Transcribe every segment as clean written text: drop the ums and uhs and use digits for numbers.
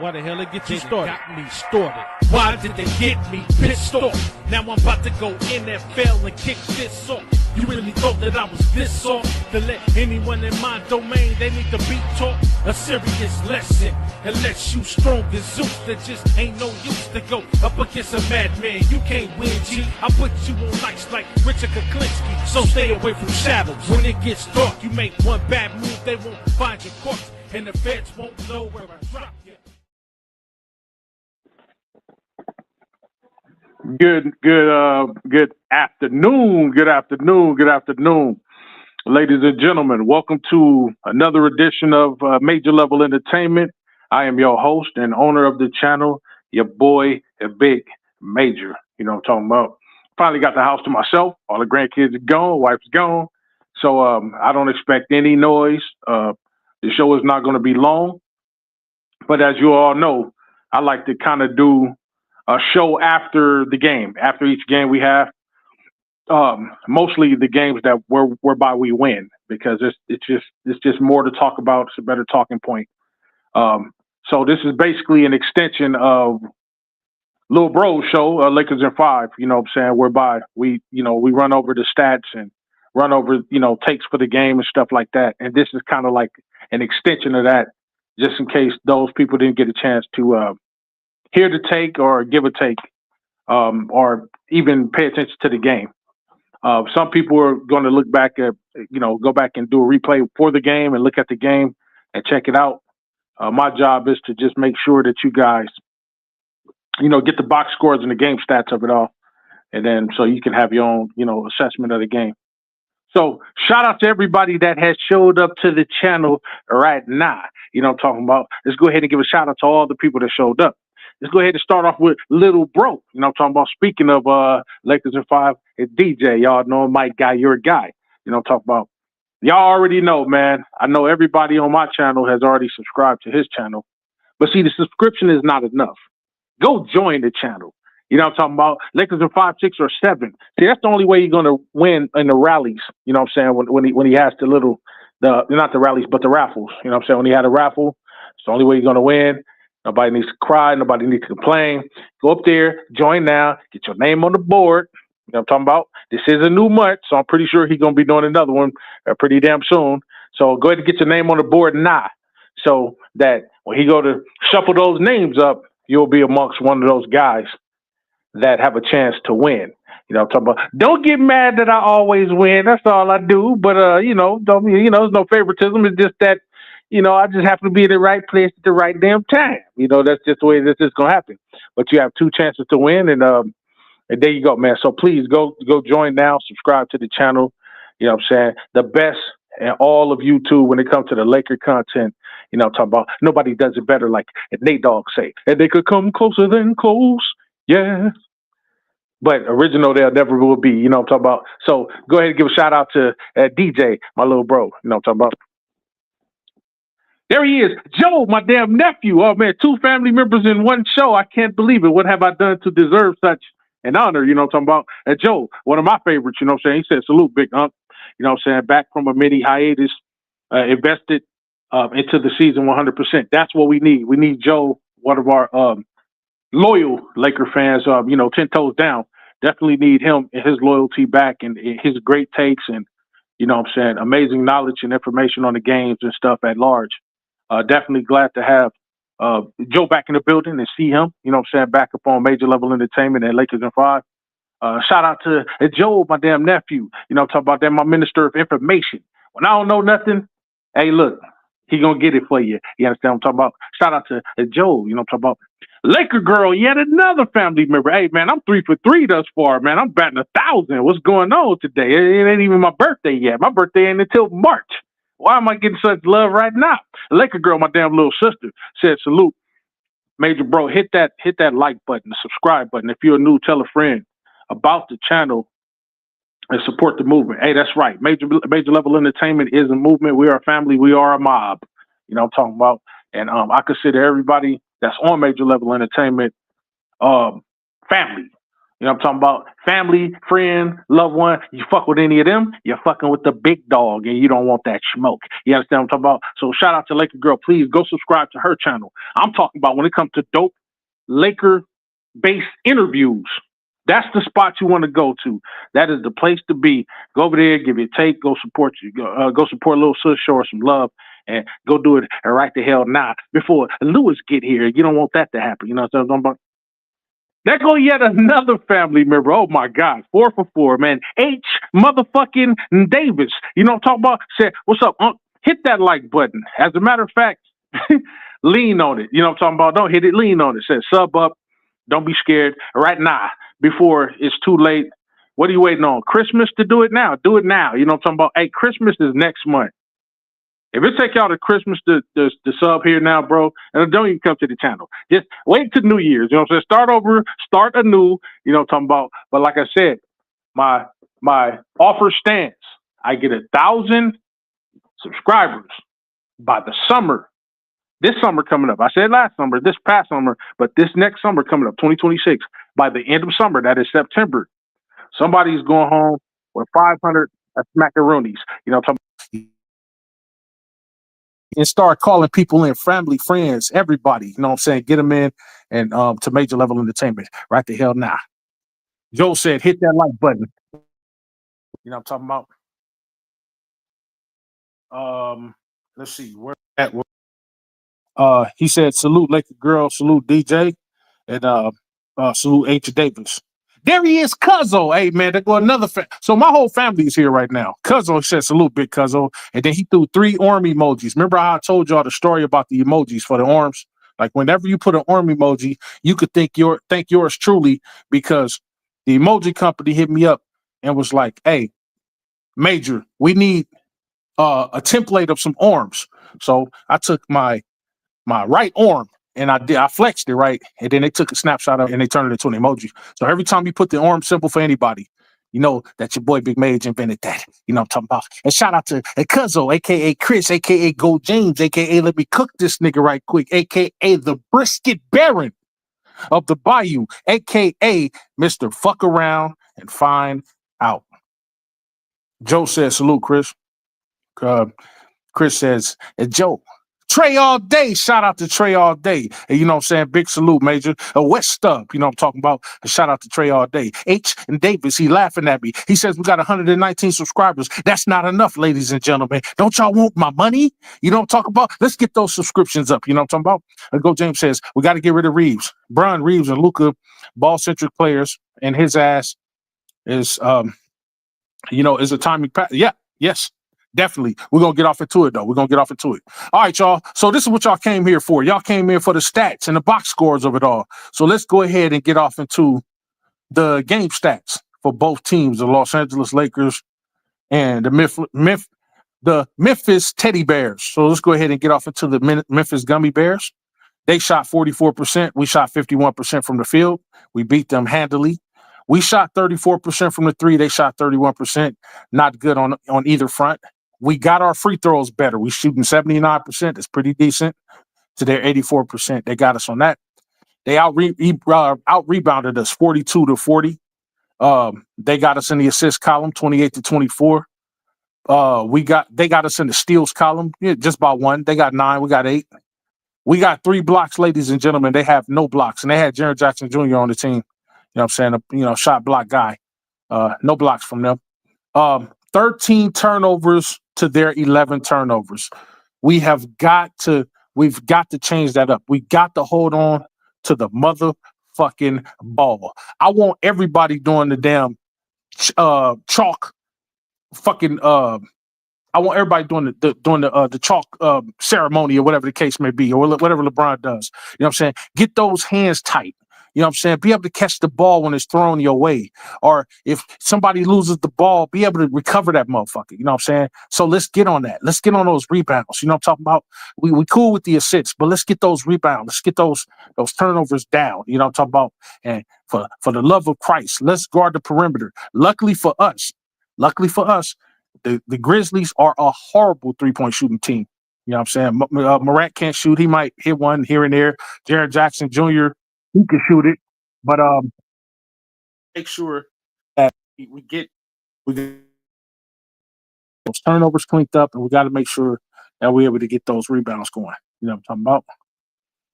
Why the hell it get you started? Got me started. Why did they get me pissed off? Now I'm about to go NFL and kick this off. You really thought that I was this off? To let anyone in my domain, they need to be taught a serious lesson. Unless you strong as Zeus, there just ain't no use to go up against a madman. You can't win, G. I put you on ice like Richard Kuklinski. So stay away from shadows. When it gets dark, you make one bad move, they won't find your corpse. And the feds won't know where I drop you. Good afternoon, ladies and gentlemen. Welcome to another edition of Major Level Entertainment. I am your host and owner of the channel, your boy, the Big Major. You know what I'm talking about. Finally got the house to myself. All the grandkids are gone, wife's gone. So I don't expect any noise. The show is not going to be long. But as you all know, I like to kind of do a show after the game. After each game we have, mostly the games that whereby we win, because it's just more to talk about. It's a better talking point. So this is basically an extension of Lil Bro's show, Lakers in 5. You know what I'm saying? Whereby we run over the stats and run over takes for the game and stuff like that. And this is kind of like an extension of that, just in case those people didn't get a chance to hear the take or give a take, or even pay attention to the game. Some people are going to look back at, go back and do a replay for the game and look at the game and check it out. My job is to just make sure that you guys, get the box scores and the game stats of it all. And then so you can have your own, assessment of the game. So shout out to everybody that has showed up to the channel right now. You know what I'm talking about? Let's go ahead and give a shout out to all the people that showed up. Let's go ahead and start off with Little Bro. You know what I'm talking about? Speaking of Lakers in 5, it's DJ. Y'all know Mike Guy, you're a guy. You know what I'm talking about? Y'all already know, man. I know everybody on my channel has already subscribed to his channel. But see, the subscription is not enough. Go join the channel. You know what I'm talking about? Lakers in 5, 6, or 7. See, that's the only way you're going to win in the rallies. You know what I'm saying? When he has not the rallies, but the raffles. You know what I'm saying? When he had a raffle, it's the only way you're going to win. Nobody needs to cry. Nobody needs to complain. Go up there, join now, get your name on the board. You know what I'm talking about? This is a new month, so I'm pretty sure he's going to be doing another one pretty damn soon. So go ahead and get your name on the board now, so that when he go to shuffle those names up, you'll be amongst one of those guys that have a chance to win. You know what I'm talking about? Don't get mad that I always win. That's all I do. But, there's no favoritism. It's just that, I just happen to be in the right place at the right damn time. That's just the way this is going to happen. But you have 2 chances to win, and there you go, man. So please go join now, subscribe to the channel. You know what I'm saying? The best and all of YouTube when it comes to the Laker content. You know what I'm talking about? Nobody does it better, like Nate Dogg say. And they could come closer than close. Yeah. But original there never will be. You know what I'm talking about? So go ahead and give a shout out to DJ, my little bro. You know what I'm talking about? There he is, Joe, my damn nephew. Oh, man, 2 family members in one show. I can't believe it. What have I done to deserve such an honor? You know what I'm talking about? And Joe, one of my favorites, you know what I'm saying? He said, salute, big hunk. You know what I'm saying? Back from a mini hiatus, invested into the season 100%. That's what we need. We need Joe, one of our loyal Laker fans, 10 toes down. Definitely need him and his loyalty back and his great takes and, amazing knowledge and information on the games and stuff at large. Definitely glad to have Joe back in the building and see him, back up on Major Level Entertainment and Lakers in 5. Shout out to Joe, my damn nephew. I'm talking about that, my minister of information. When I don't know nothing, hey, look, he gonna get it for you. You understand what I'm talking about? Shout out to Joe, I'm talking about. Laker girl, yet another family member. Hey, man, I'm 3 for 3 thus far, man. I'm batting 1,000. What's going on today? It ain't even my birthday yet. My birthday ain't until March. Why am I getting such love right now? Laker girl, my damn little sister, said, salute. Major bro, hit that like button, the subscribe button. If you're new, tell a friend about the channel and support the movement. Hey, that's right. Major Level Entertainment is a movement. We are a family. We are a mob. You know what I'm talking about? And I consider everybody that's on Major Level Entertainment family. You know what I'm talking about? Family, friend, loved one. You fuck with any of them, you're fucking with the big dog, and you don't want that smoke. You understand what I'm talking about? So shout out to Laker Girl. Please go subscribe to her channel. I'm talking about when it comes to dope Laker-based interviews. That's the spot you want to go to. That is the place to be. Go over there, give it a take, go support you. Go support Little Sis, show her some love, and go do it right the hell now before Lewis get here. You don't want that to happen. You know what I'm talking about? There go yet another family member. Oh my God, 4 for 4, man. H motherfucking Davis. You know what I'm talking about? Said, what's up? Hit that like button. As a matter of fact, lean on it. You know what I'm talking about? Don't hit it, lean on it. Said sub up. Don't be scared right now before it's too late. What are you waiting on? Christmas to do it now. Do it now. You know what I'm talking about? Hey, Christmas is next month. If it take y'all to Christmas to sub here now, bro, and don't even come to the channel. Just wait to New Year's. You know what I'm saying? Start over, start anew. You know what I'm talking about? But like I said, my offer stands. I get 1,000 subscribers by the summer. This summer coming up. I said last summer, this past summer, but this next summer coming up, 2026. By the end of summer, that is September, somebody's going home with 500 smackaroonies. You know what I'm talking about? And start calling people in, family, friends, everybody. You know what I'm saying? Get them in and to Major Level Entertainment right the hell now. Joe said, hit that like button. You know what I'm talking about? Let's see. Where at? He said, salute Laker Girl, salute DJ, and salute H. Davis. There he is, Cuzzo. Hey, man, there go another so my whole family is here right now. Cuzzo said, salute, big Cuzzo. And then he threw 3 arm emojis. Remember how I told y'all the story about the emojis for the arms? Like, whenever you put an arm emoji, you could thank yours truly, because the emoji company hit me up and was like, hey, Major, we need a template of some arms. So I took my right arm and I flexed it, right? And then they took a snapshot of it and they turned it into an emoji. So every time you put the arm symbol for anybody, you know that your boy Big Mage invented that. You know what I'm talking about? And shout out to Cuzzo, aka Chris, aka Go James, aka let me cook this nigga right quick, aka the Brisket Baron of the Bayou, aka Mr. Fuck Around and Find Out. Joe says, salute, Chris. Chris says, Joe, Trey all day. Shout out to Trey all day. And you know what I'm saying? Big salute, Major. West Stub, you know what I'm talking about? A shout out to Trey all day. H and Davis, he laughing at me. He says we got 119 subscribers. That's not enough, ladies and gentlemen. Don't y'all want my money? You know what I'm talking about? Let's get those subscriptions up. You know what I'm talking about? Go James says we got to get rid of Reeves. Brian Reeves and Luka, ball-centric players, and his ass is, is a timing pass. Yeah, yes. Definitely. We're going to get off into it, though. We're going to get off into it. All right, y'all. So this is what y'all came here for. Y'all came here for the stats and the box scores of it all. So let's go ahead and get off into the game stats for both teams, the Los Angeles Lakers and the Memphis Teddy Bears. So let's go ahead and get off into the Memphis Gummy Bears. They shot 44%. We shot 51% from the field. We beat them handily. We shot 34% from the 3. They shot 31%. Not good on either front. We got our free throws better. We shooting 79%. That's pretty decent. To their 84%. They got us on that. They out rebounded us 42-40. They got us in the assist column 28-24. They got us in the steals column, just about 1. They got 9. We got 8. We got 3 blocks, ladies and gentlemen. They have no blocks, and they had Jaren Jackson Jr. on the team. You know what I'm saying? Shot block guy. No blocks from them. 13 turnovers to their 11 turnovers. We've got to change that up. We got to hold on to the motherfucking ball. I want everybody doing the damn chalk fucking I want everybody doing the chalk ceremony or whatever the case may be, or whatever LeBron does. You know what I'm saying? Get those hands tight. You know what I'm saying? Be able to catch the ball when it's thrown your way. Or if somebody loses the ball, be able to recover that motherfucker. You know what I'm saying? So let's get on that. Let's get on those rebounds. You know what I'm talking about? We cool with the assists, but let's get those rebounds. Let's get those turnovers down. You know what I'm talking about? And for the love of Christ, let's guard the perimeter. Luckily for us, the Grizzlies are a horrible three-point shooting team. You know what I'm saying? Morant can't shoot. He might hit one here and there. Jaren Jackson Jr., he can shoot it, but make sure that we get those turnovers cleaned up, and we got to make sure that we're able to get those rebounds going. You know what I'm talking about?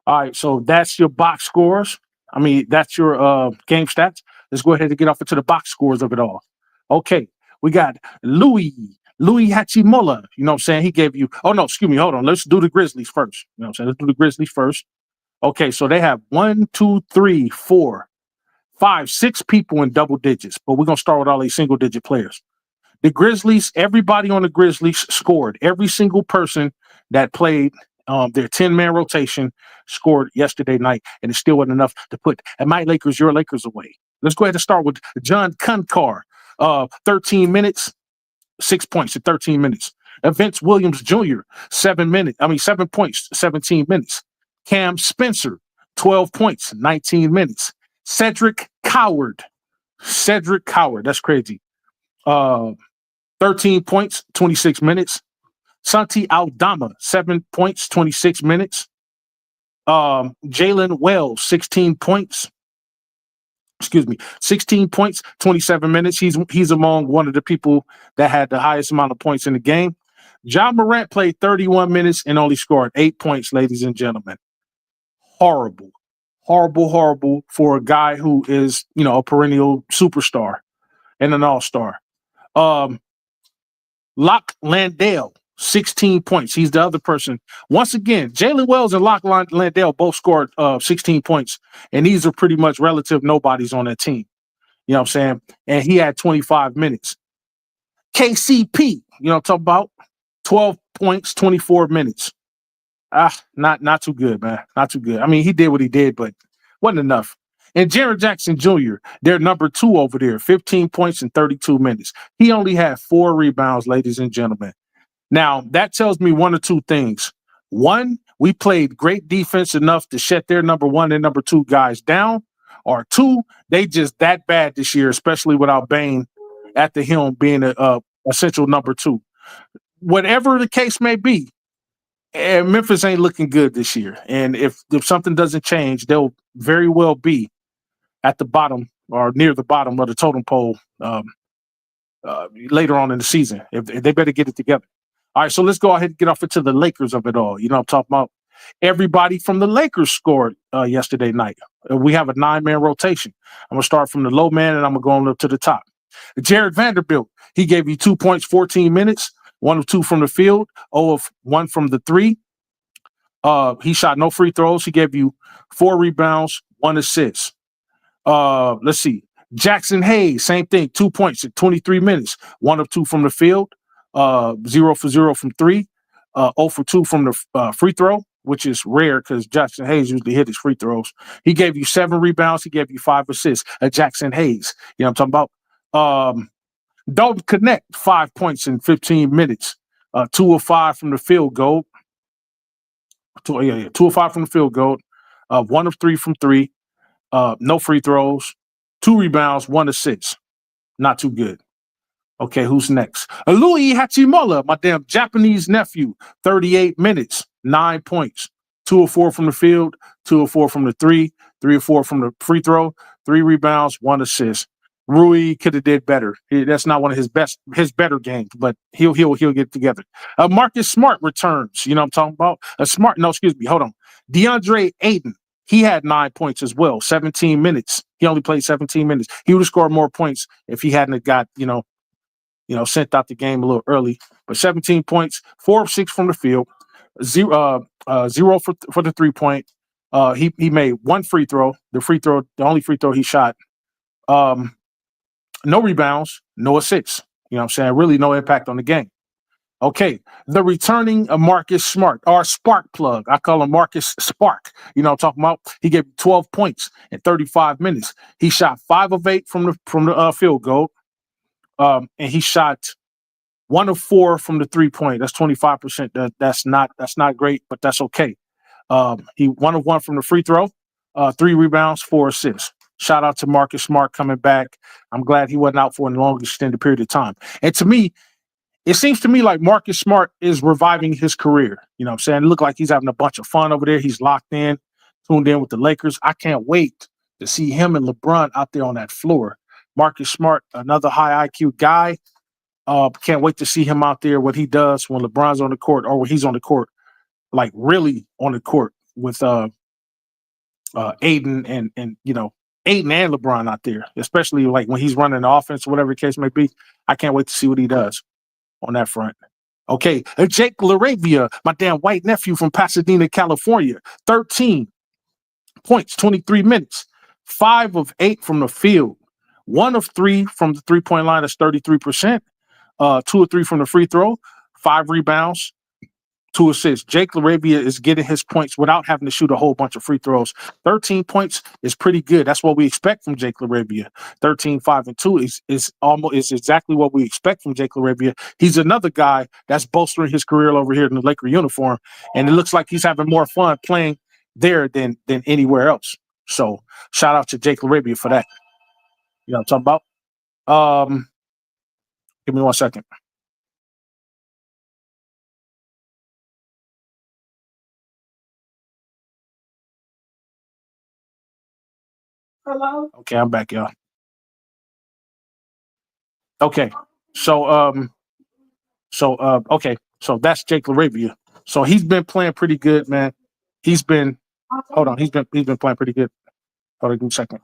All right, so that's your box scores. I mean, that's your game stats. Let's go ahead and get off into the box scores of it all. Okay, we got Louis Hachimura. You know what I'm saying? He gave you. Oh no, excuse me. Hold on. Let's do the Grizzlies first. You know what I'm saying? Let's do the Grizzlies first. Okay, so they have 1, 2, 3, 4, 5, 6 people in double digits, but we're gonna start with all these single digit players. The Grizzlies, everybody on the Grizzlies scored. Every single person that played their 10-man rotation scored yesterday night, and it still wasn't enough to put my Lakers, your Lakers away. Let's go ahead and start with John Kunkar. 13 minutes, 6 points in 13 minutes. Vince Williams Jr., 7 points, 17 minutes. Cam Spencer, 12 points, 19 minutes. Cedric Coward, that's crazy. 13 points, 26 minutes. Santi Aldama, 7 points, 26 minutes. Jalen Wells, 16 points. 16 points, 27 minutes. He's among one of the people that had the highest amount of points in the game. John Morant played 31 minutes and only scored 8 points, ladies and gentlemen. Horrible for a guy who is, a perennial superstar and an all-star. Locke Landale, 16 points. He's the other person. Once again, Jalen Wells and Locke Landale both scored 16 points, and these are pretty much relative nobodies on that team. You know what I'm saying? And he had 25 minutes. KCP, you know what I'm talking about? 12 points, 24 minutes. Not too good, man. Not too good. I mean, he did what he did, but wasn't enough. And Jaren Jackson Jr., they're number 2 over there, 15 points in 32 minutes. He only had 4 rebounds, ladies and gentlemen. Now, that tells me one or two things. One, we played great defense enough to shut their number 1 and number 2 guys down. Or 2, they just that bad this year, especially without Bane at the helm being a essential number 2. Whatever the case may be, Memphis ain't looking good this year. And if something doesn't change, they'll very well be at the bottom or near the bottom of the totem pole later on in the season. If they better get it together. All right, so let's go ahead and get off into the Lakers of it all. You know what I'm talking about? Everybody from the Lakers scored yesterday night. We have a 9-man rotation. I'm going to start from the low man, and I'm going to go on up to the top. Jared Vanderbilt, he gave you 2 points, 14 minutes, 1 of 2 from the field, 0 of 1 from the 3. He shot no free throws. He gave you 4 rebounds, 1 assist. Let's see. Jackson Hayes, same thing, 2 points in 23 minutes, 1 of 2 from the field, 0 for 0 from 3, 0 for 2 from the free throw, which is rare because Jackson Hayes usually hit his free throws. He gave you 7 rebounds. He gave you 5 assists. Jackson Hayes, you know what I'm talking about? Dalton Connect, 5 points in 15 minutes, 2 of 5 from the field goal. 2 of 5 from the field goal, 1 of 3 from 3, no free throws, 2 rebounds, 1 assist. Not too good. Okay, who's next? Louis Hachimura, my damn Japanese nephew, 38 minutes, 9 points, 2 of 4 from the field, 2 of 4 from the 3, 3 of 4 from the free throw, 3 rebounds, 1 assist. Rui could have did better. That's not one of his better games, but he'll get it together. Marcus Smart returns. You know what I'm talking about? Hold on. DeAndre Ayton, he had 9 points as well, 17 minutes. He only played 17 minutes. He would have scored more points if he hadn't got, sent out the game a little early. But 17 points, 4 of 6 from the field, 0 for the 3-point. He made 1 free throw. The only free throw he shot. No rebounds, no assists. You know what I'm saying? Really no impact on the game. Okay, the returning Marcus Smart, our spark plug. I call him Marcus Spark. You know what I'm talking about? He gave 12 points in 35 minutes. He shot 5 of 8 from the field goal. And he shot 1 of 4 from the 3-point. That's 25%. That's not great, but that's okay. He 1 of 1 from the free throw, 3 rebounds, 4 assists. Shout out to Marcus Smart coming back. I'm glad he wasn't out for a long extended period of time. And to me, it seems to me like Marcus Smart is reviving his career. You know what I'm saying? It looked like he's having a bunch of fun over there. He's locked in, tuned in with the Lakers. I can't wait to see him and LeBron out there on that floor. Marcus Smart, another high IQ guy. Can't wait to see him out there, what he does when LeBron's on the court or when he's on the court, like really on the court with Aiden and Aiden and LeBron out there, especially like when he's running the offense, whatever the case may be. I can't wait to see what he does on that front. Okay, Jake LaRavia, my damn white nephew from Pasadena, California, 13 points, 23 minutes, 5 of 8 from the field, 1 of 3 from the three-point line, that's 33%, 2 of 3 from the free throw, 5 rebounds, 2 assists. Jake LaRavia is getting his points without having to shoot a whole bunch of free throws. 13 points is pretty good. That's what we expect from Jake LaRavia. 13, 5, and 2 is exactly what we expect from Jake LaRavia. He's another guy that's bolstering his career over here in the Laker uniform, and it looks like he's having more fun playing there than anywhere else. So shout out to Jake LaRavia for that. You know what I'm talking about? Give me 1 second. Hello. Okay, I'm back, y'all. Okay, so okay, so that's Jake LaRavia. So he's been playing pretty good, man. He's been he's been playing pretty good. Hold on, give me a second.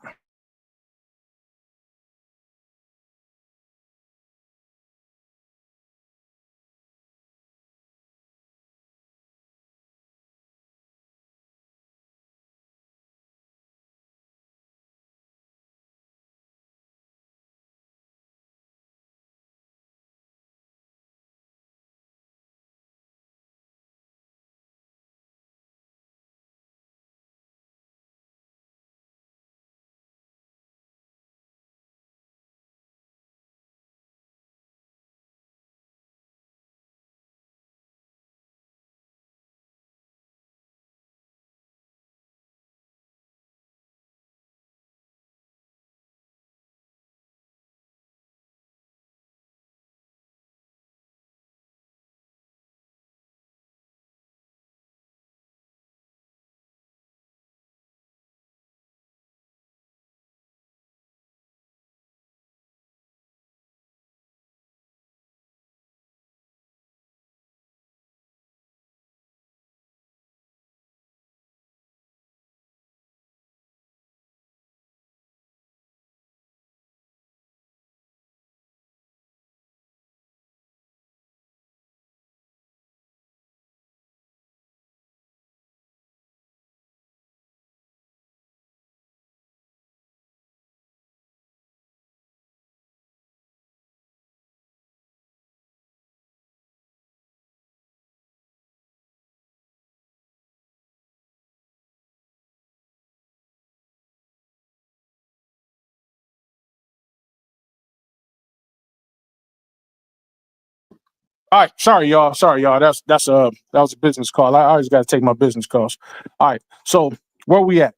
All right, sorry y'all. That was a business call. I always got to take my business calls. All right, so where we at?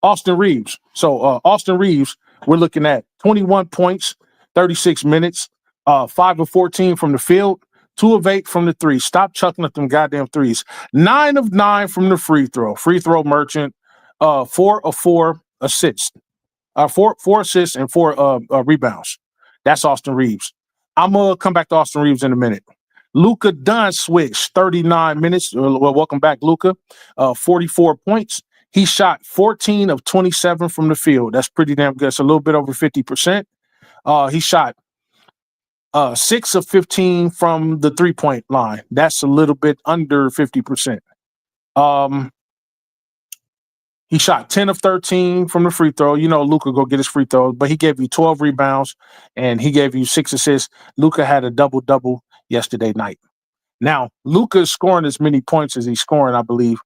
Austin Reeves. So Austin Reeves, we're looking at 21 points, 36 minutes, 5 of 14 from the field, 2 of 8 from the three. Stop chucking at them goddamn threes. 9 of 9 from the free throw. Free throw merchant. 4 of 4 assists. Four assists and 4 rebounds. That's Austin Reeves. I'm gonna come back to Austin Reeves in a minute. Luka done switched 39 minutes. Well, welcome back, Luka. 44 points. He shot 14 of 27 from the field. That's pretty damn good. It's a little bit over 50%. He shot 6 of 15 from the three-point line. That's a little bit under 50%. He shot 10 of 13 from the free throw. You know, Luka go get his free throws, but he gave you 12 rebounds and he gave you 6 assists. Luka had a double-double yesterday night. Now, Luka is scoring as many points as he's scoring, I believe.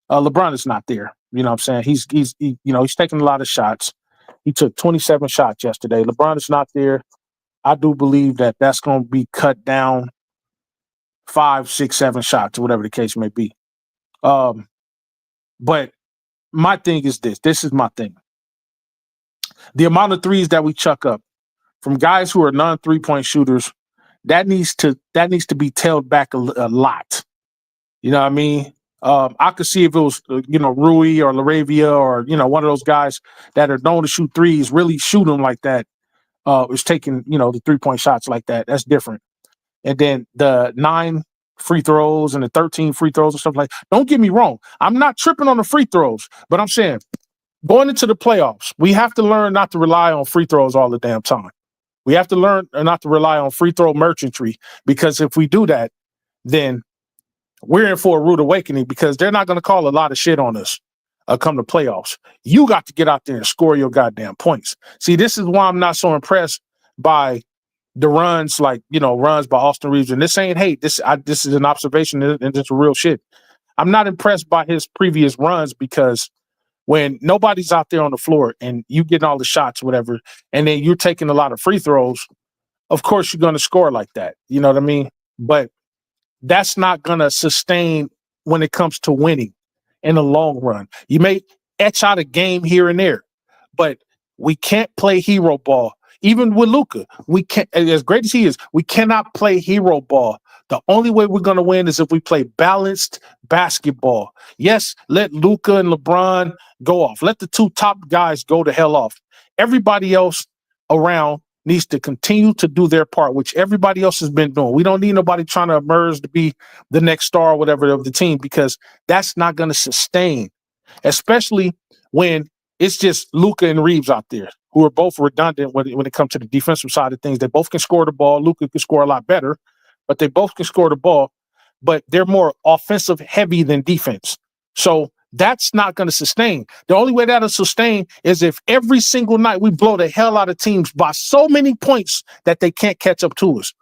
LeBron is not there. You know what I'm saying? He's taking a lot of shots. He took 27 shots yesterday. LeBron is not there. I do believe that that's going to be cut down 5, 6, 7 shots, or whatever the case may be. But my thing is this. This is my thing. The amount of threes that we chuck up from guys who are non-3-point shooters, that needs to be tailed back a lot. You know what I mean? I could see if it was, Rui or LaRavia or, one of those guys that are known to shoot threes, really shoot them like that. is taking, the 3-point shots like that. That's different. And then the 9 free throws and the 13 free throws and stuff like that. Don't get me wrong. I'm not tripping on the free throws, but I'm saying going into the playoffs, we have to learn not to rely on free throws all the damn time. We have to learn not to rely on free throw merchantry, because if we do that, then we're in for a rude awakening, because they're not going to call a lot of shit on us come to playoffs. You got to get out there and score your goddamn points. See, this is why I'm not so impressed by the runs, runs by Austin Reeves. And this ain't hate. This is an observation, and it's real shit. I'm not impressed by his previous runs, because when nobody's out there on the floor and you getting all the shots, whatever, and then you're taking a lot of free throws, of course you're going to score like that. You know what I mean? But that's not going to sustain when it comes to winning in the long run. You may etch out a game here and there, but we can't play hero ball. Even with Luka, we can't, as great as he is, we cannot play hero ball. The only way we're going to win is if we play balanced basketball. Yes, let Luka and LeBron go off. Let the 2 top guys go the hell off. Everybody else around needs to continue to do their part, which everybody else has been doing. We don't need nobody trying to emerge to be the next star or whatever of the team, because that's not going to sustain, especially when it's just Luka and Reeves out there, who are both redundant when it comes to the defensive side of things. They both can score the ball. Luka can score a lot better, but they both can score the ball, but they're more offensive heavy than defense. So that's not going to sustain. The only way that'll sustain is if every single night we blow the hell out of teams by so many points that they can't catch up to us.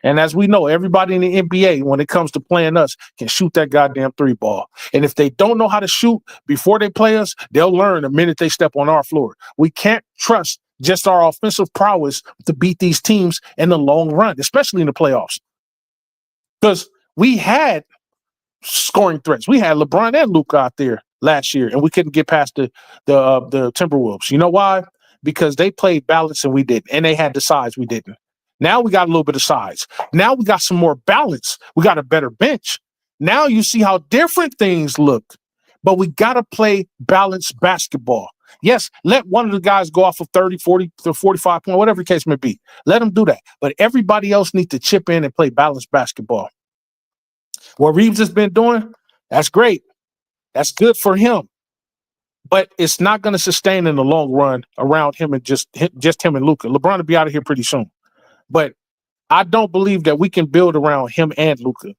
And as we know, everybody in the NBA, when it comes to playing us, can shoot that goddamn 3 ball. And if they don't know how to shoot before they play us, they'll learn the minute they step on our floor. We can't trust just our offensive prowess to beat these teams in the long run, especially in the playoffs. Because we had scoring threats. We had LeBron and Luka out there last year, and we couldn't get past the Timberwolves. You know why? Because they played balance and we didn't, and they had the size we didn't. Now we got a little bit of size. Now we got some more balance. We got a better bench. Now you see how different things look. But we got to play balanced basketball. Yes, let one of the guys go off of 30, 40 to 45 points, whatever the case may be. Let them do that. But everybody else needs to chip in and play balanced basketball. What Reeves has been doing, that's great. That's good for him. But it's not going to sustain in the long run around him and just him and Luka. LeBron will be out of here pretty soon. But I don't believe that we can build around him and Luka.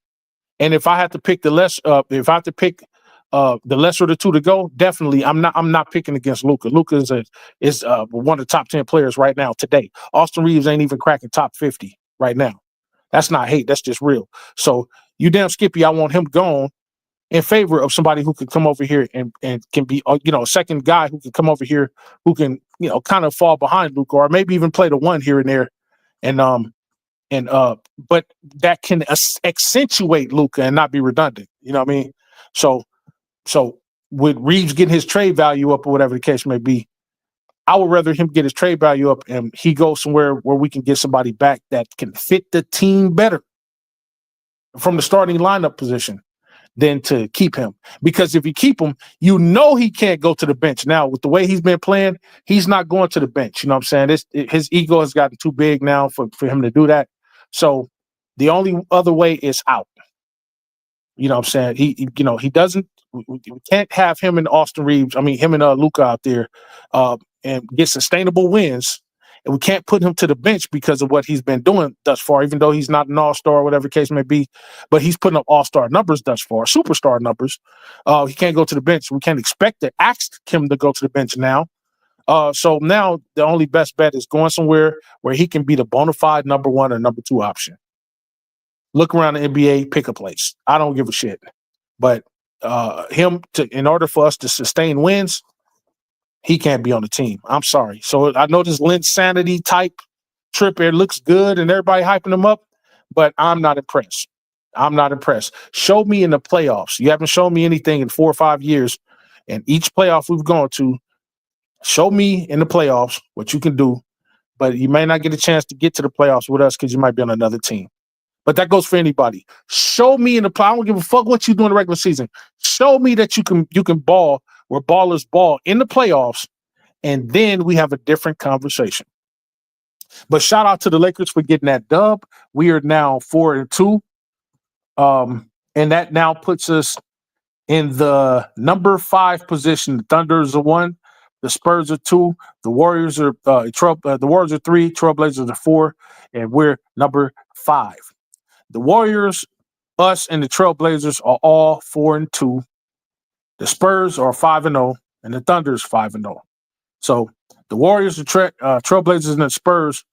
And if I have to pick the lesser of the 2 to go, definitely I'm not picking against Luka. Luka is one of the top 10 players right now today. Austin Reeves ain't even cracking top 50 right now. That's not hate. That's just real. So you damn Skippy, I want him gone in favor of somebody who could come over here and can be, a second guy who can come over here who can, kind of fall behind Luka, or maybe even play the 1 here and there. But that can accentuate Luka and not be redundant. You know what I mean? So with Reeves getting his trade value up or whatever the case may be, I would rather him get his trade value up and he goes somewhere where we can get somebody back that can fit the team better from the starting lineup position than to keep him. Because if you keep him, he can't go to the bench. Now, with the way he's been playing, he's not going to the bench. You know what I'm saying? His ego has gotten too big now for him to do that. So the only other way is out. You know what I'm saying? He doesn't, we can't have him and Luka out there and get sustainable wins. And we can't put him to the bench because of what he's been doing thus far, even though he's not an all-star or whatever the case may be. But he's putting up all-star numbers thus far, superstar numbers. He can't go to the bench. We can't expect to ask him to go to the bench now. So now the only best bet is going somewhere where he can be the bona fide number 1 or number 2 option. Look around the NBA, pick a place. I don't give a shit. But in order for us to sustain wins, he can't be on the team. I'm sorry. So I know this Linsanity type trip here looks good and everybody hyping him up, but I'm not impressed. Show me in the playoffs. You haven't shown me anything in 4 or 5 years. And each playoff we've gone to, show me in the playoffs what you can do, but you may not get a chance to get to the playoffs with us because you might be on another team. But that goes for anybody. Show me in the playoffs. I don't give a fuck what you do in the regular season. Show me that you can ball where ballers ball in the playoffs, and then we have a different conversation. But shout out to the Lakers for getting that dub. We are now 4-2. And that now puts us in the number 5 position. The Thunders are 1, the Spurs are 2, the Warriors are the Warriors are 3, Trailblazers are 4, and we're number 5. The Warriors, us, and the Trailblazers are all 4-2. The Spurs are 5-0, and the Thunders 5-0. So the Warriors, the Trailblazers, and the Spurs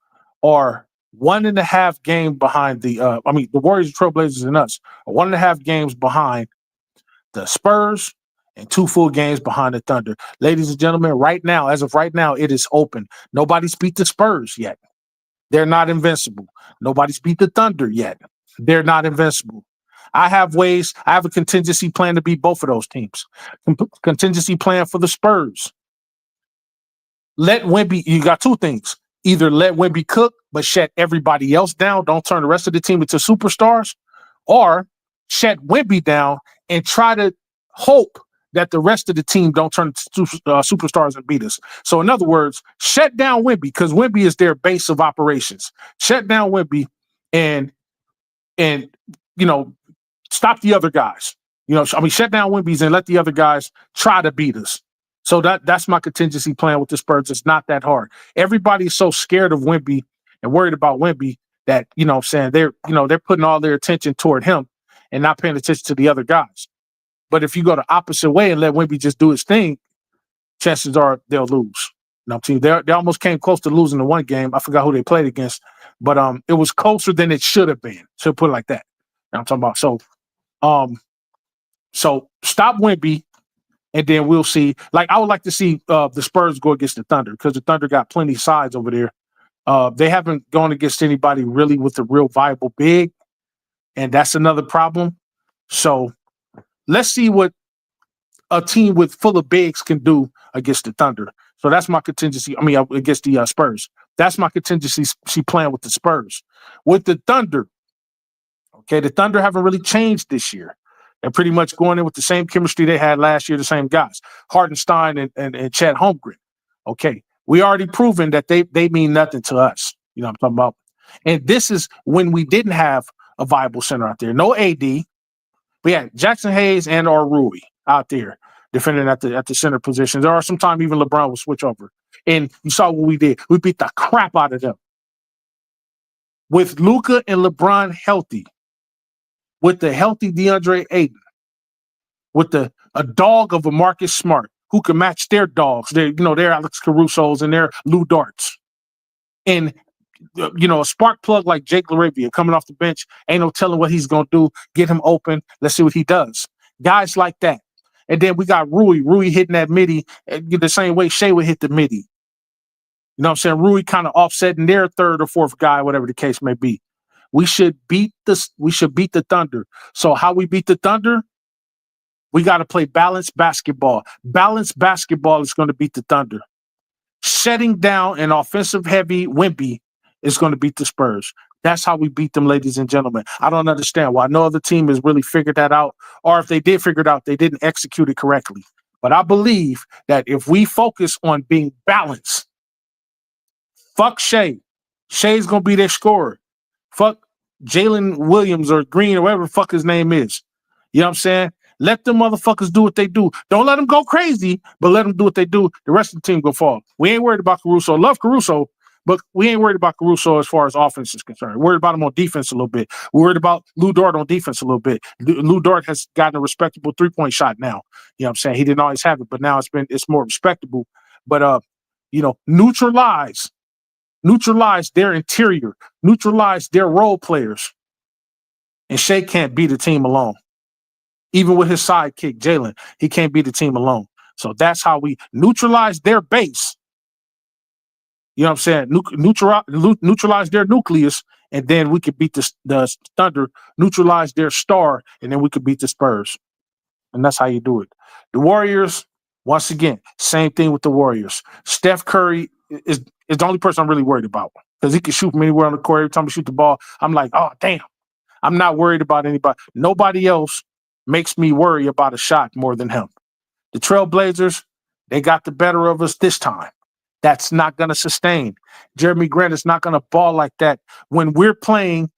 are 1.5 games behind the. The Warriors, Trailblazers, and us are 1.5 games behind the Spurs and 2 full games behind the Thunder. Ladies and gentlemen, right now, as of right now, it is open. Nobody's beat the Spurs yet. They're not invincible. Nobody's beat the Thunder yet. They're not invincible. I have a contingency plan to beat both of those teams. Contingency plan for the Spurs. Let Wemby, you got 2 things. Either let Wemby cook, but shut everybody else down. Don't turn the rest of the team into superstars. Or shut Wemby down and try to hope that the rest of the team don't turn to superstars and beat us. So in other words, shut down Wemby, because Wemby is their base of operations. Shut down Wemby and stop the other guys. Shut down Wemby's and let the other guys try to beat us. So that's my contingency plan with the Spurs. It's not that hard. Everybody's so scared of Wemby and worried about Wemby that, they're putting all their attention toward him and not paying attention to the other guys. But if you go the opposite way and let Wemby just do his thing, chances are they'll lose. They almost came close to losing the one game. I forgot who they played against, but it was closer than it should have been. So put it like that. I'm talking about. So stop Wemby, and then we'll see. Like, I would like to see the Spurs go against the Thunder, because the Thunder got plenty of sides over there. They haven't gone against anybody really with a real viable big, and that's another problem. So let's see what a team full of bigs can do against the Thunder. So that's my contingency. Against the Spurs. That's my contingency plan with the Spurs. With the Thunder, okay, the Thunder haven't really changed this year. They're pretty much going in with the same chemistry they had last year, the same guys, Hartenstein and Chet Holmgren. Okay, we already proven that they mean nothing to us. You know what I'm talking about? And this is when we didn't have a viable center out there. No AD. We had Jackson Hayes and or Rui out there defending at the center positions. Or sometimes even LeBron will switch over. And you saw what we did. We beat the crap out of them. With Luka and LeBron healthy, with the healthy DeAndre Ayton, with a dog of a Marcus Smart who can match their dogs, their Alex Caruso's and their Lou Darts. And a spark plug like Jake LaRavia coming off the bench, ain't no telling what he's going to do. Get him open. Let's see what he does. Guys like that. And then we got Rui hitting that midi the same way Shea would hit the midi. You know what I'm saying? Rui kind of offsetting their 3rd or 4th guy, whatever the case may be. We should beat the Thunder. So how we beat the Thunder? We got to play balanced basketball. Balanced basketball is going to beat the Thunder. Shutting down an offensive heavy Wemby is going to beat the Spurs. That's how we beat them, ladies and gentlemen. I don't understand why no other team has really figured that out, or if they did figure it out, they didn't execute it correctly. But I believe that if we focus on being balanced, fuck Shea. Shea's going to be their scorer. Fuck Jalen Williams or Green or whatever the fuck his name is. You know what I'm saying? Let them motherfuckers do what they do. Don't let them go crazy, but let them do what they do. The rest of the team go fall. We ain't worried about Caruso. Love Caruso, but we ain't worried about Caruso as far as offense is concerned. We're worried about him on defense a little bit. We're worried about Lou Dort on defense a little bit. Lou Dort has gotten a respectable 3-point shot now. You know what I'm saying? He didn't always have it, but now it's more respectable. But neutralize their interior, neutralize their role players. And Shea can't beat the team alone. Even with his sidekick, Jalen, he can't beat the team alone. So that's how we neutralize their base. You know what I'm saying? Neutralize their nucleus, and then we could beat the Thunder, neutralize their star, and then we could beat the Spurs. And that's how you do it. The Warriors, once again, same thing with the Warriors. Steph Curry is the only person I'm really worried about, because he can shoot from anywhere on the court. Every time he shoot the ball, I'm like, oh, damn. I'm not worried about anybody. Nobody else makes me worry about a shot more than him. The Trailblazers, they got the better of us this time. That's not going to sustain. Jeremy Grant is not going to ball like that when we're playing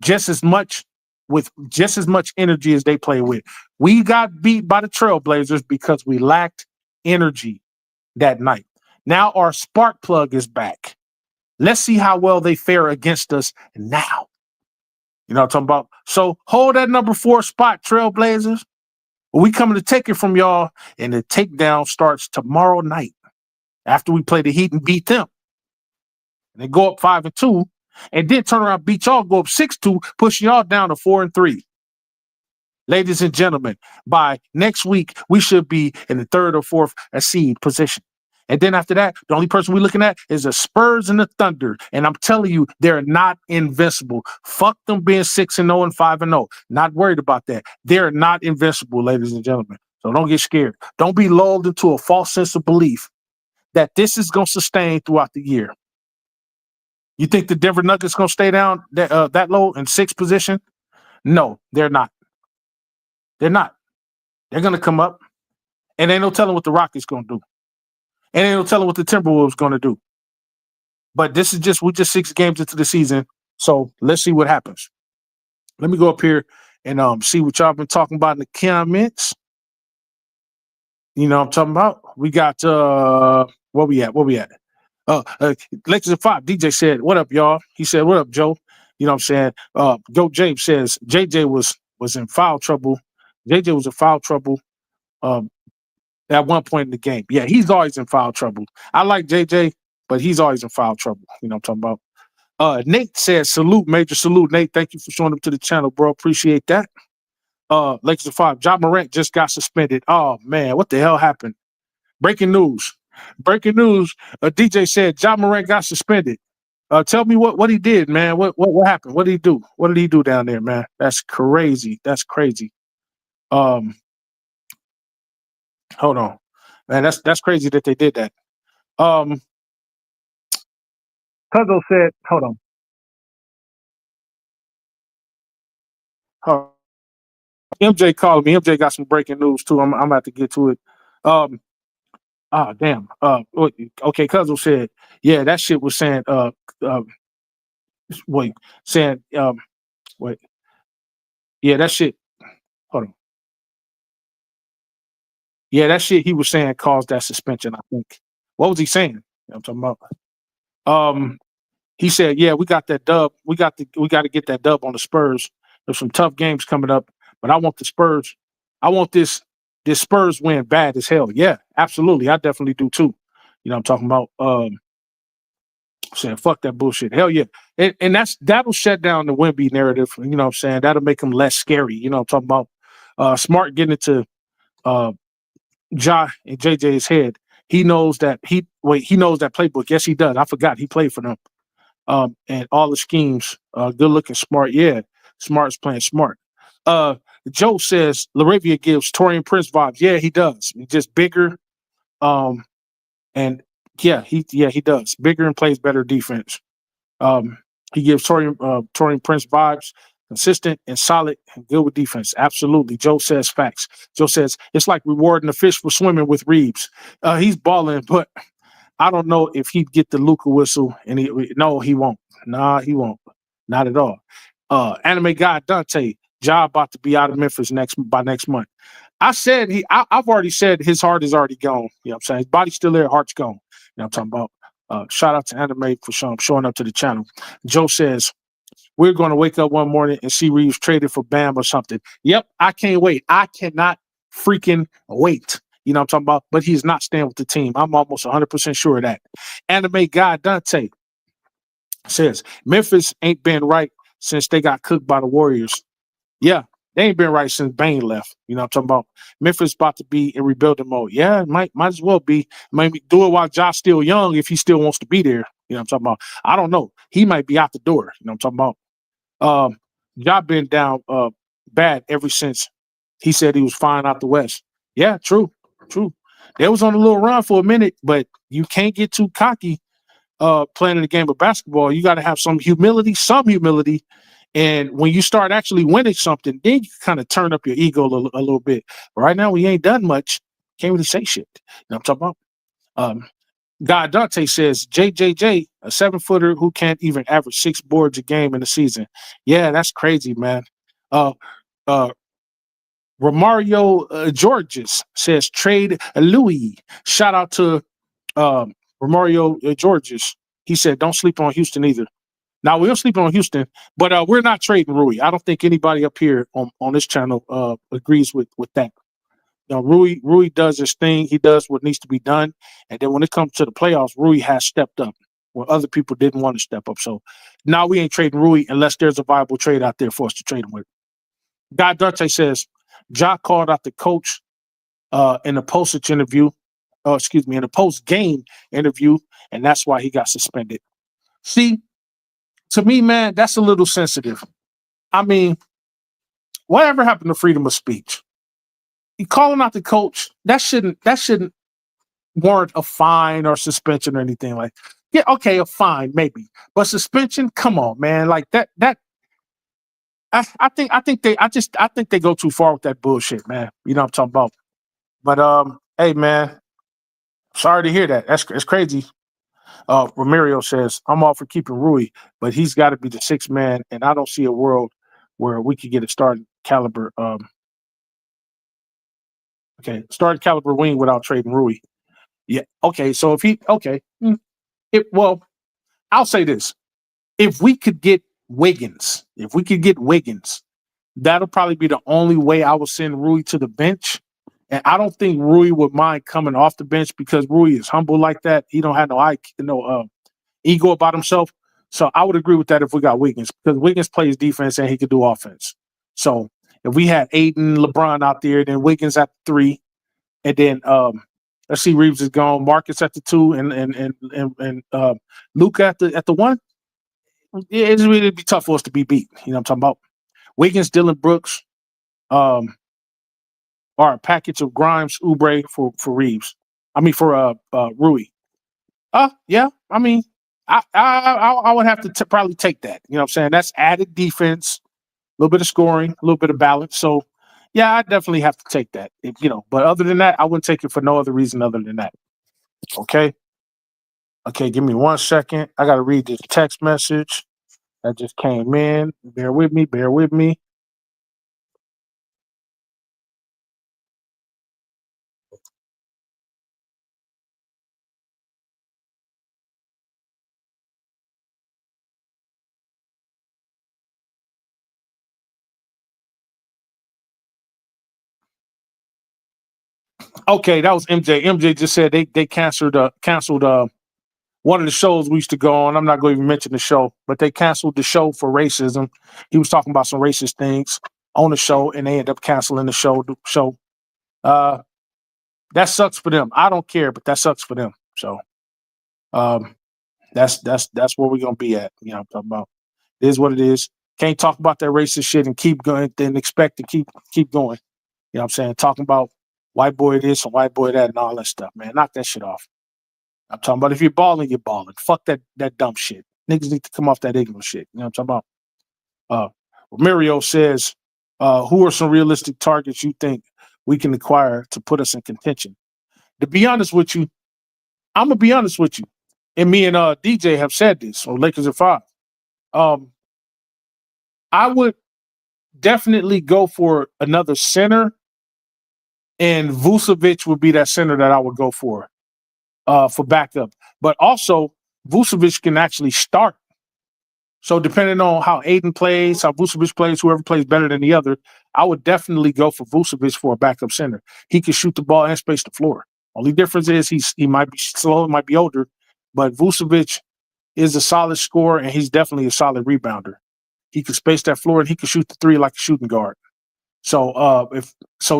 just as much with just as much energy as they play with. We got beat by the Trailblazers because we lacked energy that night. Now our spark plug is back. Let's see how well they fare against us now. You know what I'm talking about? So hold that number 4 spot, Trailblazers. We coming to take it from y'all, and the takedown starts tomorrow night after we play the Heat and beat them. And they go up 5-2, and then turn around, beat y'all, go up 6-2, pushing y'all down to 4-3. Ladies and gentlemen, by next week, we should be in the 3rd or 4th seed position. And then after that, the only person we're looking at is the Spurs and the Thunder. And I'm telling you, they're not invincible. Fuck them being 6-0 and 5-0. Not worried about that. They're not invincible, ladies and gentlemen. So don't get scared. Don't be lulled into a false sense of belief that this is going to sustain throughout the year. You think the Denver Nuggets going to stay down that low in 6th position? No, they're not. They're not. They're going to come up, and ain't no telling what the Rockets going to do. And ain't no telling what the Timberwolves going to do. But we're just 6 games into the season, so let's see what happens. Let me go up here and see what y'all been talking about in the comments. You know what I'm talking about? We got where we at? Lakers at 5. DJ said, "What up, y'all?" He said, "What up, Joe?" You know what I'm saying? Joe James says JJ was in foul trouble. JJ was in foul trouble at one point in the game. Yeah, he's always in foul trouble. I like JJ, but he's always in foul trouble. You know what I'm talking about? Nate says, "Salute, major salute, Nate. Thank you for showing up to the channel, bro. Appreciate that." Lakers at 5. Ja Morant just got suspended. Oh man, what the hell happened? Breaking news. DJ said Ja Morant got suspended. Tell me what he did, man. What happened? What did he do? What did he do down there, man? That's crazy. Hold on, man. That's crazy that they did that. Cuzzo said, hold on. MJ called me. MJ got some breaking news too. I'm about to get to it. Damn. Okay, Cuzzo said, yeah, that shit was saying wait, saying wait. Yeah, that shit. Hold on. Yeah, that shit he was saying caused that suspension, I think. What was he saying? You know what I'm talking about? He said, yeah, we got that dub. We got to get that dub on the Spurs. There's some tough games coming up, but I want the Spurs. I want this Spurs win bad as hell. Yeah, absolutely. I definitely do too. You know what I'm talking about? Saying fuck that bullshit. Hell yeah. And that'll shut down the Wemby narrative. You know what I'm saying? That'll make him less scary. You know what I'm talking about? Smart getting into Ja and JJ's head. He knows that he knows that playbook. Yes, he does. I forgot he played for them. And all the schemes, good looking, smart. Yeah, Smart's playing smart. Joe says Laravia gives Torian Prince vibes. Yeah, he does. He's just bigger. And he does. Bigger and plays better defense. He gives Torian Prince vibes. Consistent and solid and good with defense. Absolutely. Joe says facts. Joe says it's like rewarding a fish for swimming with Reeves. He's balling, but I don't know if he'd get the Luka whistle. And he won't. Nah, he won't. Not at all. Anime guy Dante, Ja about to be out of Memphis by next month. I've already said his heart is already gone. You know what I'm saying? His body's still there, heart's gone. You know what I'm talking about? Shout out to Anime for showing up to the channel. Joe says, we're going to wake up one morning and see Reeves traded for Bam or something. Yep, I can't wait. I cannot freaking wait. You know what I'm talking about? But he's not staying with the team. I'm almost 100% sure of that. Anime guy Dante says, Memphis ain't been right since they got cooked by the Warriors. Yeah, they ain't been right since Bane left. You know what I'm talking about? Memphis about to be in rebuilding mode. Yeah, it might as well be. Maybe do it while Josh still young if he still wants to be there. You know what I'm talking about? I don't know. He might be out the door. You know what I'm talking about? Ja been down bad ever since he said he was fine out the West. Yeah, true. They was on a little run for a minute, but you can't get too cocky playing in the game of basketball. You got to have some humility. And when you start actually winning something, then you kind of turn up your ego a little bit. But right now, we ain't done much. Can't really say shit. You know what I'm talking about? God Dante says JJJ, a 7-footer who can't even average 6 boards a game in the season. Yeah, that's crazy, man. Uh, uh, Romario Georges says trade Louis. Shout out to Romario Georges. He said don't sleep on Houston either. Now we don't sleep on Houston, but we're not trading Rui. I don't think anybody up here on this channel agrees with that. Now, Rui does his thing. He does what needs to be done. And then when it comes to the playoffs, Rui has stepped up when other people didn't want to step up. So now we ain't trading Rui unless there's a viable trade out there for us to trade him with. God Dante says, Ja called out the coach in the post interview, in the post-game interview, and that's why he got suspended. See, to me, man, that's a little sensitive. I mean, whatever happened to freedom of speech? You calling out the coach, that shouldn't warrant a fine or suspension or anything like. Yeah, okay, a fine maybe, but suspension, come on, man, like that. I think they go too far with that bullshit, man. You know what I'm talking about. But hey, man, sorry to hear that. It's crazy. Romario says I'm all for keeping Rui, but he's got to be the 6th man, and I don't see a world where we could get a starting caliber. Starting caliber wing without trading Rui. Yeah. Okay. So if well, I'll say this: if we could get Wiggins, that'll probably be the only way I would send Rui to the bench. And I don't think Rui would mind coming off the bench because Rui is humble like that. He don't have no ego about himself. So I would agree with that if we got Wiggins because Wiggins plays defense and he could do offense. So if we had Aiden, LeBron out there, then Wiggins at 3, and then let's see, Reeves is gone, Marcus at the 2, and Luka at the 1. It'd really be tough for us to be beat. You know what I'm talking about? Wiggins, Dylan Brooks, or a package of Grimes, Oubre for Reeves. I mean for Rui. Yeah. I mean, I would have to probably take that. You know what I'm saying? That's added defense, a little bit of scoring, a little bit of balance. So yeah, I definitely have to take that. But other than that, I wouldn't take it for no other reason other than that. Okay. Okay, give me 1 second. I gotta read this text message that just came in. Bear with me. Okay, that was MJ. MJ just said they canceled one of the shows we used to go on. I'm not going to even mention the show, but they canceled the show for racism. He was talking about some racist things on the show, and they ended up canceling the show. That sucks for them. I don't care, but that sucks for them. So that's where we're gonna be at. You know what I'm talking about. It is what it is. Can't talk about that racist shit and keep going, then expect to keep going. You know what I'm saying? Talking about white boy this and white boy that and all that stuff, man. Knock that shit off. I'm talking about if you're balling, you're balling. Fuck that dumb shit. Niggas need to come off that ignorant shit. You know what I'm talking about? Mario says, who are some realistic targets you think we can acquire to put us in contention? To be honest with you, I'm gonna be honest with you. And me and DJ have said this on Lakers at 5. I would definitely go for another center, and Vucevic would be that center that I would go for backup. But also, Vucevic can actually start. So depending on how Aiden plays, how Vucevic plays, whoever plays better than the other, I would definitely go for Vucevic for a backup center. He can shoot the ball and space the floor. Only difference is he might be slow, might be older, but Vucevic is a solid scorer and he's definitely a solid rebounder. He can space that floor and he can shoot the 3 like a shooting guard. So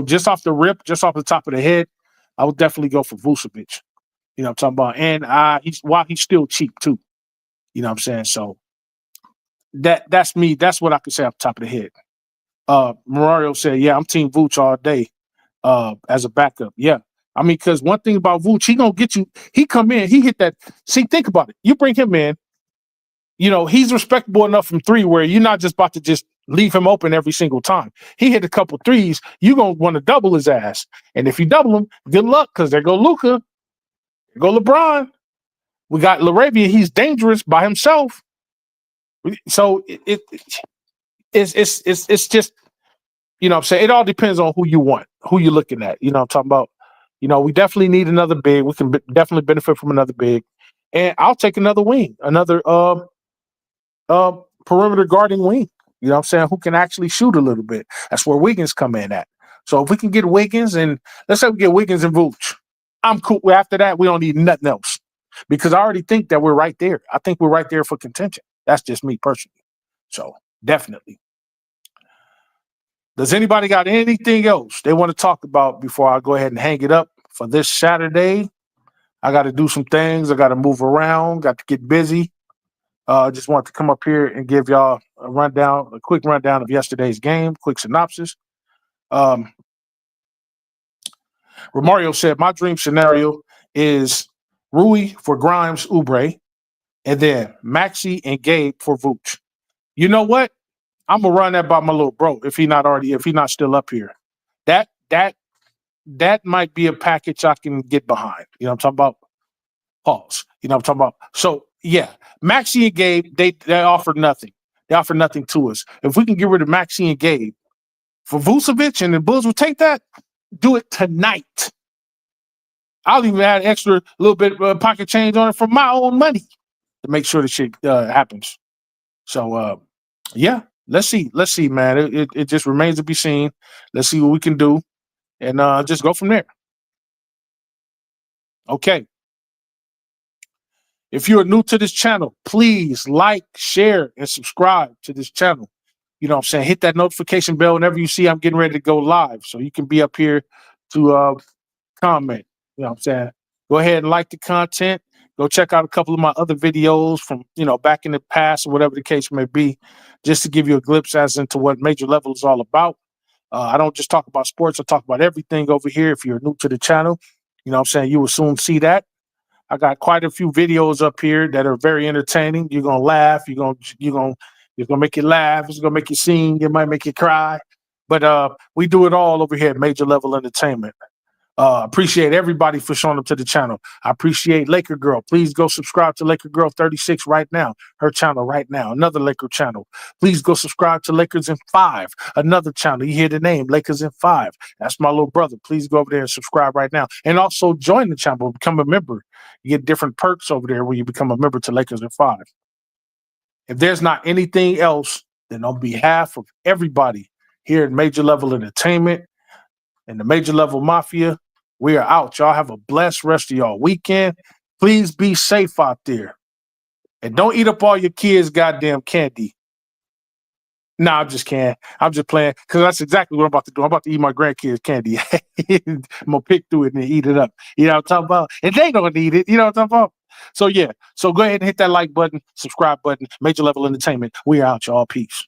just off the rip, just off the top of the head, I would definitely go for Vucevic. You know what I'm talking about? And he's still cheap too. You know what I'm saying? So that's me. That's what I could say off the top of the head. Mario said, yeah, I'm team Vooch all day as a backup. Yeah. I mean, because one thing about Vooch, he gonna get you, he come in, he hit that. See, think about it. You bring him in, he's respectable enough from 3 where you're not just about to just leave him open every single time. He hit a couple threes, you're gonna want to double his ass. And if you double him, good luck, because there go Luka, there go LeBron. We got Laravia. He's dangerous by himself. So it's just, you know what I'm saying? It all depends on who you want, who you're looking at. You know what I'm talking about? You know, we definitely need another big. We can definitely benefit from another big. And I'll take another wing, another perimeter guarding wing. You know what I'm saying? Who can actually shoot a little bit. That's where Wiggins come in at. So if we can get Wiggins, and let's say we get Wiggins and Vooch, I'm cool. After that, we don't need nothing else. Because I already think that we're right there. I think we're right there for contention. That's just me personally. So definitely. Does anybody got anything else they want to talk about before I go ahead and hang it up for this Saturday? I got to do some things. I got to move around. Got to get busy. Just wanted to come up here and give y'all a quick rundown of yesterday's game, quick synopsis. Romario said, my dream scenario is Rui for Grimes, Oubre, and then Maxey and Gabe for Vooch. You know what? I'm gonna run that by my little bro if he's not still up here. That might be a package I can get behind. You know what I'm talking about? Pause. You know what I'm talking about? So yeah, Maxey and Gabe, they offered nothing. They offered nothing to us. If we can get rid of Maxey and Gabe for Vucevic and the Bulls will take that, do it tonight. I'll even add extra little bit of pocket change on it from my own money to make sure the shit happens. So yeah, let's see, man. It just remains to be seen. Let's see what we can do, and just go from there. Okay. If you are new to this channel, please like, share, and subscribe to this channel. You know what I'm saying? Hit that notification bell whenever you see I'm getting ready to go live so you can be up here to comment. You know what I'm saying? Go ahead and like the content. Go check out a couple of my other videos from, back in the past or whatever the case may be, just to give you a glimpse as into what Major Level is all about. I don't just talk about sports. I talk about everything over here. If you're new to the channel, you know what I'm saying? You will soon see that. I got quite a few videos up here that are very entertaining. You're gonna laugh. You're gonna make you laugh. It's gonna make you sing. It might make you cry. But we do it all over here at Major Level Entertainment. Appreciate everybody for showing up to the channel. I appreciate Laker Girl. Please go subscribe to Laker Girl 36 right now. Her channel right now. Another Laker channel. Please go subscribe to Lakers in 5. Another channel. You hear the name, Lakers in 5. That's my little brother. Please go over there and subscribe right now. And also join the channel. Become a member. You get different perks over there when you become a member to Lakers in 5. If there's not anything else, then on behalf of everybody here at Major Level Entertainment and the Major Level Mafia, we are out. Y'all have a blessed rest of y'all weekend. Please be safe out there. And don't eat up all your kids' goddamn candy. Nah, I'm just kidding. I'm just playing because that's exactly what I'm about to do. I'm about to eat my grandkids' candy. I'm going to pick through it and eat it up. You know what I'm talking about? And they don't need it. You know what I'm talking about? So, yeah. So go ahead and hit that like button, subscribe button, Major Level Entertainment. We are out, y'all. Peace.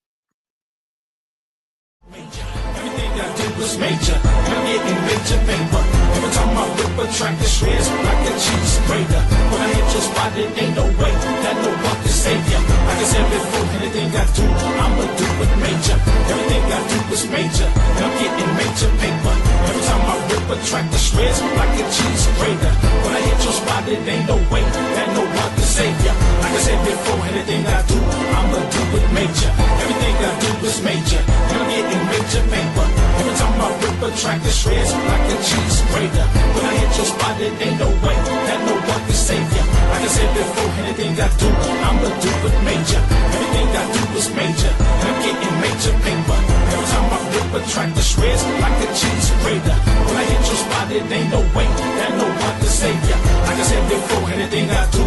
Everything I do was major. I'm getting major paper. Every time I whip a track, the shreds like a cheese grater. When I hit your spot, it ain't no way that no one can save ya. Like I said before, anything I do, I'ma do with major. Everything I do is major, and I'm getting major paper. Every time I whip a track, the shreds like a cheese grater. When I hit your spot, it ain't no way that no one can save ya. Like I said before, anything I do, I'ma do with major. Everything I do is major, and I'm getting major paper. Every time I whip a track, the shreds like a cheese grater. When I hit your spot, it ain't no way that no one can save ya. Like I said before, anything I do, I'ma do with major. Everything I do is major, and I'm getting major paper. Every time I whip a track, the shreds like a cheese grater. When I hit your spot, it ain't no way that no one can save ya. Like I said before, anything I do,